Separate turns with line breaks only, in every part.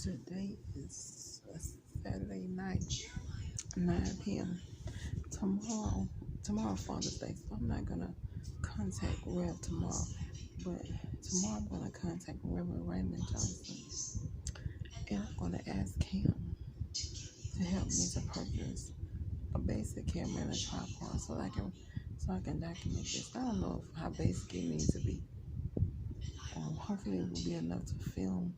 Today is a Saturday night, 9 p.m. Tomorrow Father's Day, so I'm not gonna contact Rev tomorrow. But tomorrow I'm gonna contact Reverend Raymond Johnson, and I'm gonna ask him to help me to purchase a basic camera and a tripod so I can document this. I don't know how basic it needs to be. Hopefully it will be enough to film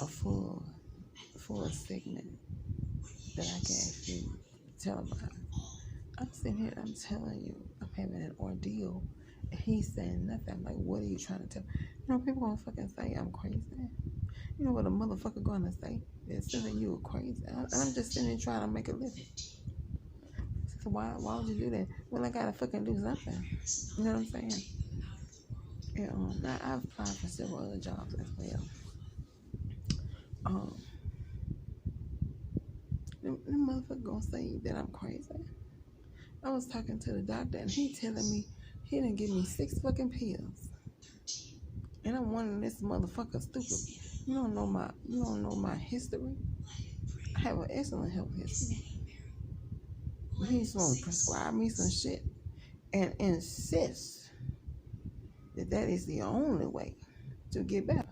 a full segment that I can actually televise. I'm sitting here, I'm telling you, I'm having an ordeal, and he's saying nothing. I'm like, what are you trying to tell? You know, people gonna fucking say I'm crazy. You know what a motherfucker gonna say? They're saying you are crazy. And I'm just sitting there trying to make a living. So why would you do that? Well, I gotta fucking do something. You know what I'm saying? And I've applied for several other jobs as well. The motherfucker gonna say that I'm crazy. I was talking to the doctor and he telling me he didn't give me 6 fucking pills. And I'm wondering, this motherfucker stupid. You don't know my history. I have an excellent health history. He's gonna prescribe me some shit and insist that is the only way to get better.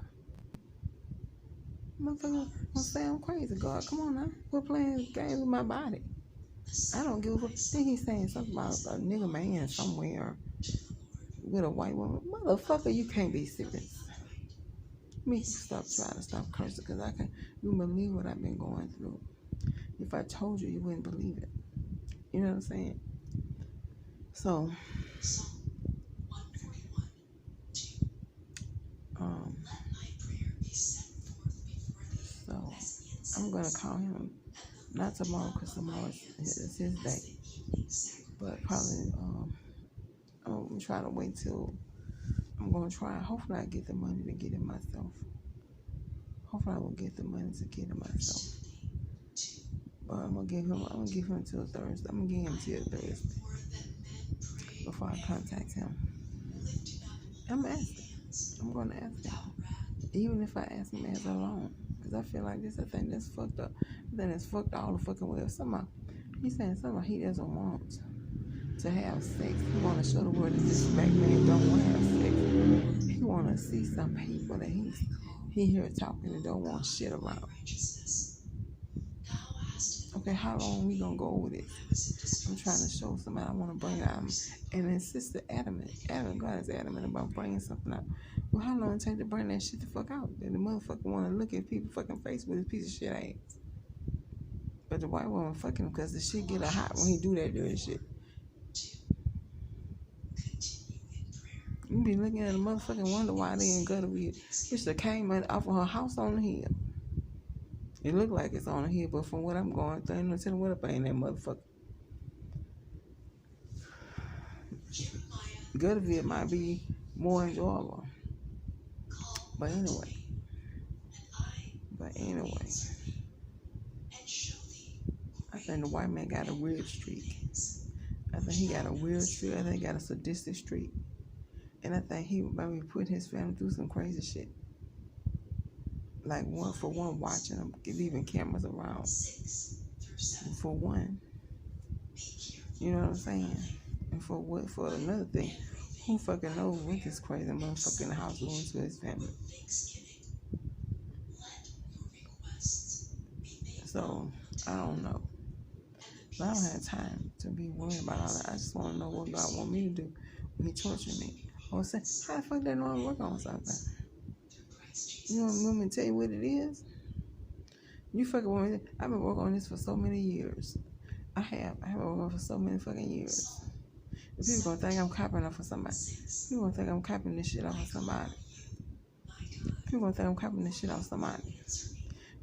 Motherfucker gonna say I'm crazy. God, come on now. Quit playing games with my body. I don't give a fuck. Then he's saying something about a nigga man somewhere with a white woman. Motherfucker, you can't be serious. Me trying to stop cursing because you believe what I've been going through. If I told you, you wouldn't believe it. You know what I'm saying? So, I'm gonna call him not tomorrow because tomorrow is his day, but probably I'm gonna try to wait till I'm gonna try. Hopefully, I get the money to get it myself. Hopefully, I will get the money to get it myself. But I'm gonna give him till Thursday. I'm gonna give him till Thursday before I contact him. I'm gonna ask him, even if I ask him as a loan, because I feel like this is a thing that's fucked up. Then it's fucked all the fucking way up. He's saying something he doesn't want to have sex. He want to show the world that this black man don't want to have sex. He want to see some people that he hear talking and don't want shit around. Okay, how long we gonna go with this? I'm trying to show somebody I want to bring out, and then sister adamant. God is adamant about bringing something out. Well, how long it take to bring that shit the fuck out? That the motherfucker want to look at people fucking face with his piece of shit ass. But the white woman fucking him because the shit get her hot when he do that dirty shit. You be looking at a motherfucking wonder why they in Gutterville. Bitch that came off of her house on the hill. It look like it's on the hill, but from what I'm going through, ain't no telling what up ain't that motherfucker. Gutterville might be more enjoyable. But anyway. I think the white man got a weird streak. I think he got a weird streak. I think he got a sadistic streak. And I think he maybe put his family through some crazy shit. Like one watching them, leaving cameras around. For one. You know what I'm saying? And for another thing, who fucking knows what this crazy motherfucker in the house doing to his family? So, I don't know. But I don't have time to be worried about all that. I just want to know what God want me to do when he torturing me. Or say, how the fuck they know I work on something? You want me to tell you what it is? You fucking want me to, I've been working on this for so many years. I have been working for so many fucking years. And people gonna think I'm copying off of somebody. People gonna think I'm copying this shit off of somebody. People gonna think I'm copying this shit off of somebody.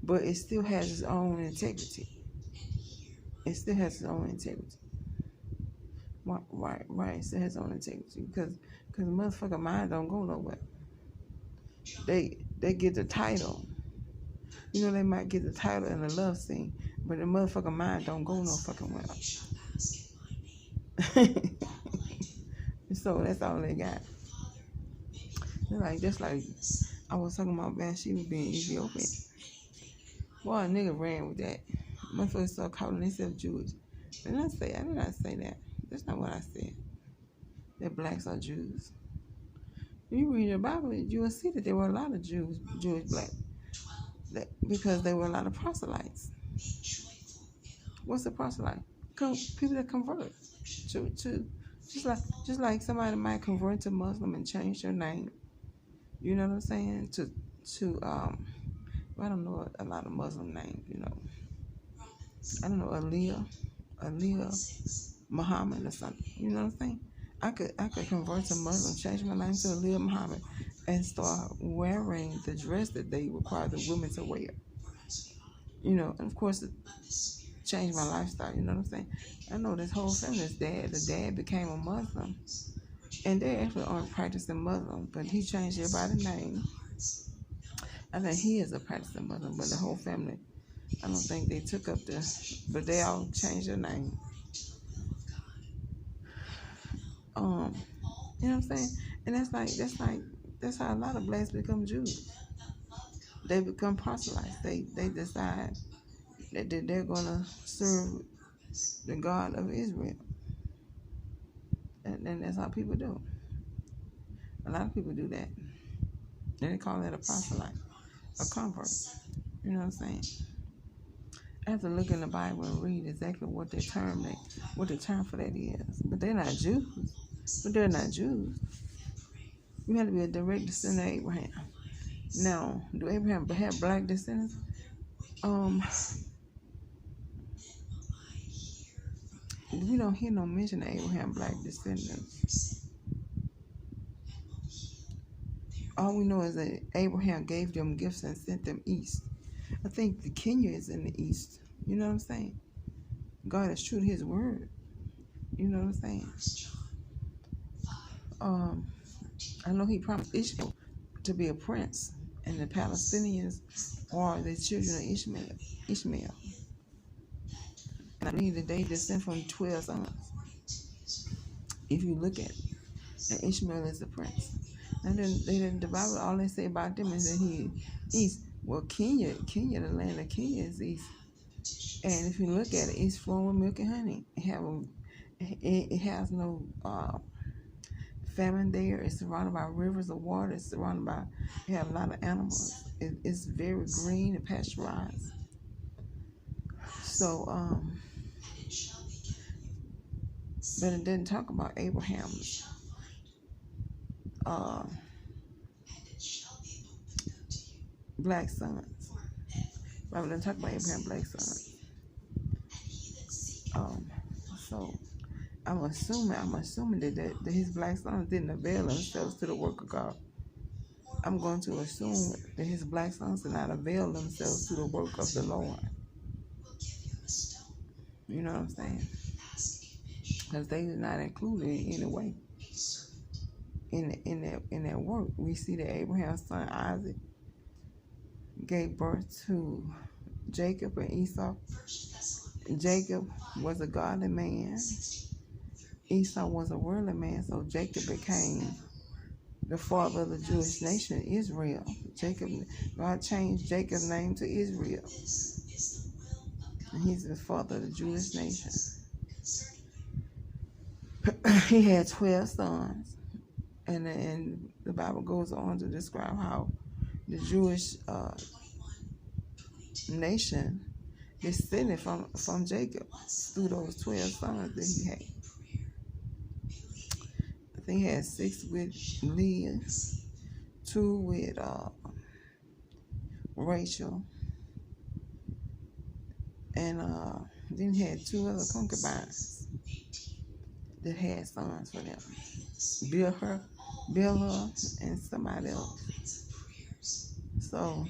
But it still has its own integrity. It still has its own integrity. Right. It still has its own integrity. Because the motherfucking mind don't go nowhere. They get the title. You know, they might get the title in the love scene, but the motherfucking mind don't go no fucking well. So that's all they got. Just like I was talking about Bathsheba being Ethiopian. Boy, a nigga ran with that. Motherfuckers start calling themselves Jewish. I did not say that. That's not what I said. That blacks are Jews. If you read the Bible, you will see that there were a lot of Jewish black, because there were a lot of proselytes. What's a proselyte? People that convert to just like somebody might convert to Muslim and change their name. You know what I'm saying? I don't know a lot of Muslim names. I don't know Aliyah, Muhammad or something. You know what I'm saying? I could convert to Muslim, change my name to Aliyah Muhammad, and start wearing the dress that they require the women to wear. And of course, change my lifestyle. You know what I'm saying? I know this whole family. The dad became a Muslim, and they actually aren't practicing Muslim, but he changed everybody's name. I think he is a practicing Muslim, but the whole family, I don't think they took up but they all changed their name. You know what I'm saying? And that's how a lot of blacks become Jews. They become proselytes. They decide that they're gonna serve the God of Israel, and that's how people do. A lot of people do that. And they call that a proselyte, a convert. You know what I'm saying? I have to look in the Bible and read exactly what the term for that is. But they're not Jews. You have to be a direct descendant of Abraham. Now, do Abraham have black descendants? We don't hear no mention of Abraham black descendants. All we know is that Abraham gave them gifts and sent them east. I think the Kenya is in the east. You know what I'm saying? God is true to his word. You know what I'm saying? I know he promised Ishmael to be a prince, and the Palestinians are the children of Ishmael. And I believe that they descend from 12 sons. If you look at it, and Ishmael is the prince. And then the Bible, all they say about them is that he east. Well, Kenya, the land of Kenya is east. And if you look at it, it's flowing with milk and honey. It has no famine there. It's surrounded by rivers of water. It's surrounded by, you have a lot of animals. It's very green and pasteurized. So, but it didn't talk about Abraham's black sons. Bible didn't talk about Abraham's black sons. So I'm assuming that his black sons didn't avail themselves to the work of God. I'm going to assume that his black sons did not avail themselves to the work of the Lord. You know what I'm saying? Because they did not include it in any way in that work. We see that Abraham's son Isaac gave birth to Jacob and Esau. Jacob was a godly man. Esau was a worldly man, so Jacob became the father of the Jewish nation, Israel. God changed Jacob's name to Israel. And he's the father of the Jewish nation. He had 12 sons. And the Bible goes on to describe how the Jewish nation descended from Jacob through those 12 sons that he had. I think he had 6 with Leah, 2 with Rachel, and then he had 2 other concubines that had sons for them. Bilhah, and somebody else. So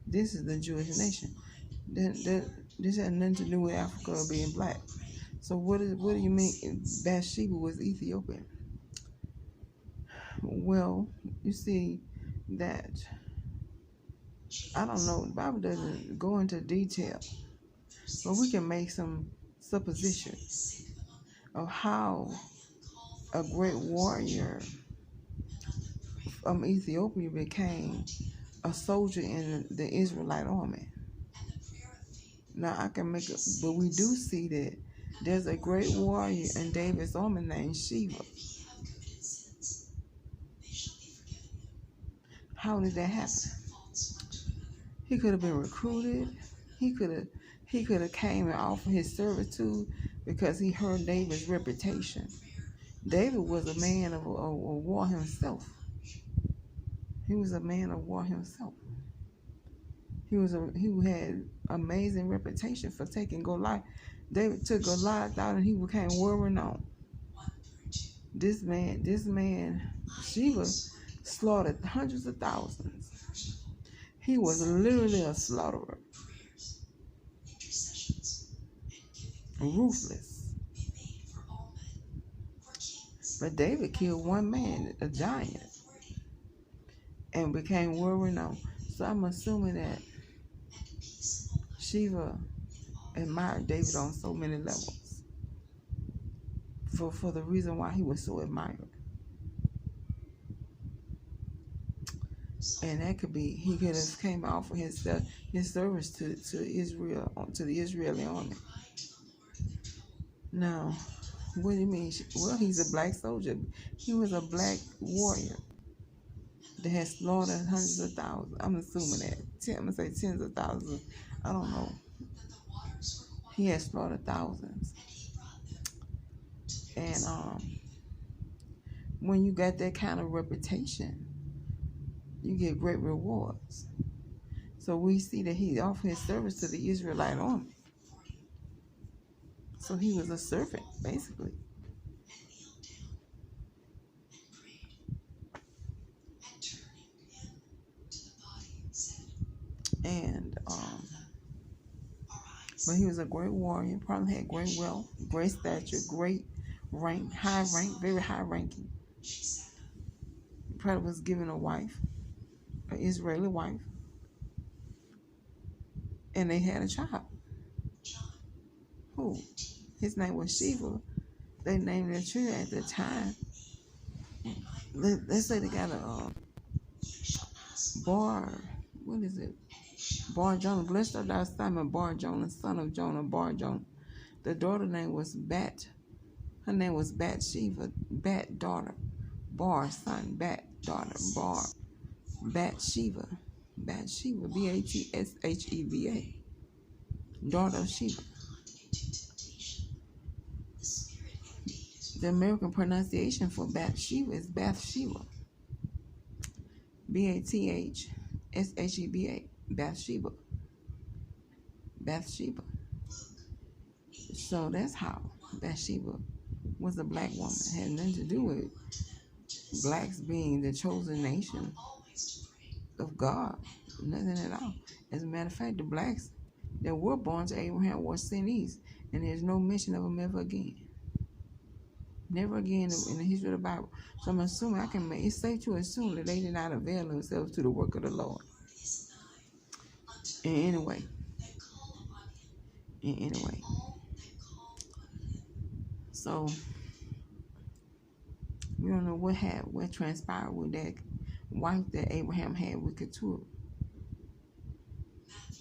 this is the Jewish nation. This had nothing to do with Africa or being black. So what do you mean Bathsheba was Ethiopian? Well, you see that, I don't know, the Bible doesn't go into detail, but we can make some suppositions of how a great warrior from Ethiopia became a soldier in the Israelite army. Now I can make it, but we do see that there's a great warrior in David's army named Sheba. How did that happen? He could have been recruited. He could have came and offered his servitude because he heard David's reputation. David was a man of war himself. He was a man of war himself. He had amazing reputation for taking Goliath. David took Goliath out and he became world renowned. This man, Sheba slaughtered hundreds of thousands. He was literally a slaughterer. Ruthless. But David killed one man, a giant, and became world renowned. So I'm assuming that Sheba admired David on so many levels for the reason why he was so admired. And that could be, he could have came out for his service to Israel, to the Israeli army. Now, what do you mean? Well, he's a black soldier. He was a black warrior that had slaughtered hundreds of thousands. I'm assuming that. I'm going to say tens of thousands. I don't know. He had slaughtered thousands. And when you got that kind of reputation, you get great rewards. So we see that he offered his service to the Israelite army. So he was a servant, basically. And but he was a great warrior, probably had great wealth, great stature, great rank, high rank, very high ranking. Probably was given a wife, an Israeli wife, and they had a child. Who? His name was Sheba. They named their children at the time. Let's say they got a what is it? Bar Jonah. Blessed art thou, Simon Bar Jonah, son of Jonah, Bar Jonah. The daughter name was Bat. Her name was Bathsheba. Bat daughter. Bar son. Bat daughter. Bar. Bathsheba. Bathsheba. Batsheba. Daughter of Sheba. The American pronunciation for Bathsheba is Bathsheba. Bathsheba. Bathsheba. Bathsheba. So that's how Bathsheba was a black woman. It had nothing to do with blacks being the chosen nation of God. Nothing at all. As a matter of fact, the blacks that were born to Abraham were Sinese, and there's no mention of them ever again. Never again in the history of the Bible. So I'm assuming it's safe to assume that they did not avail themselves to the work of the Lord. And anyway, so we don't know what transpired with that wife that Abraham had with Keturah.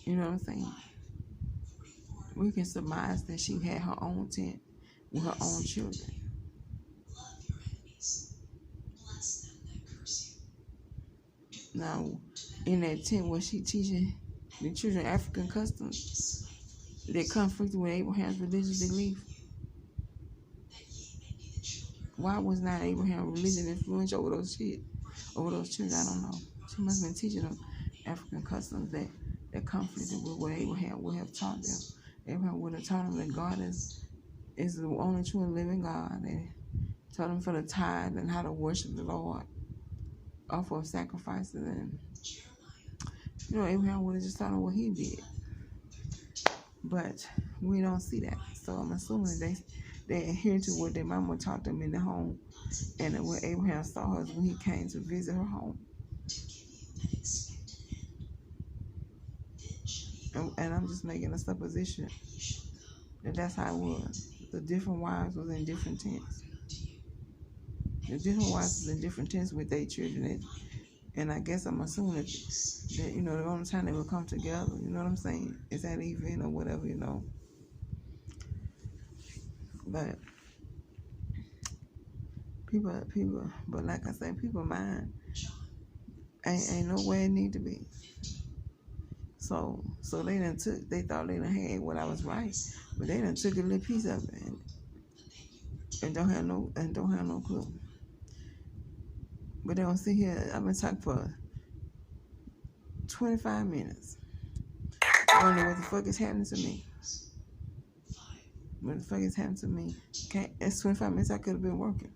You know what I'm saying? We can surmise that she had her own tent with her own children. Now, in that tent, was she teaching the children African customs that conflicted with Abraham's religious belief? Why was not Abraham's religion influential over those children? I don't know. She must have been teaching them African customs that conflicted with what Abraham would have taught them. Abraham would have taught them that God is the only true and living God, and taught them for the tithe and how to worship the Lord, offer sacrifices, and Abraham would have just taught them what he did. But we don't see that. So I'm assuming they adhere to what their mama taught them in the home, and what Abraham saw her when he came to visit her home. And I'm just making a supposition that that's how it was. The different wives was in different tents. The different wives was in different tents with their children And I guess I'm assuming that you know, the only time they will come together, you know what I'm saying, is at an event or whatever, you know. But people, but like I say, people mind ain't no where it need to be. So they thought they done had what I was right, but they done took a little piece of it and don't have no clue. But they don't sit here. I've been talking for 25 minutes. I don't know what the fuck is happening to me. What the fuck is happening to me? That's 25 minutes I could have been working.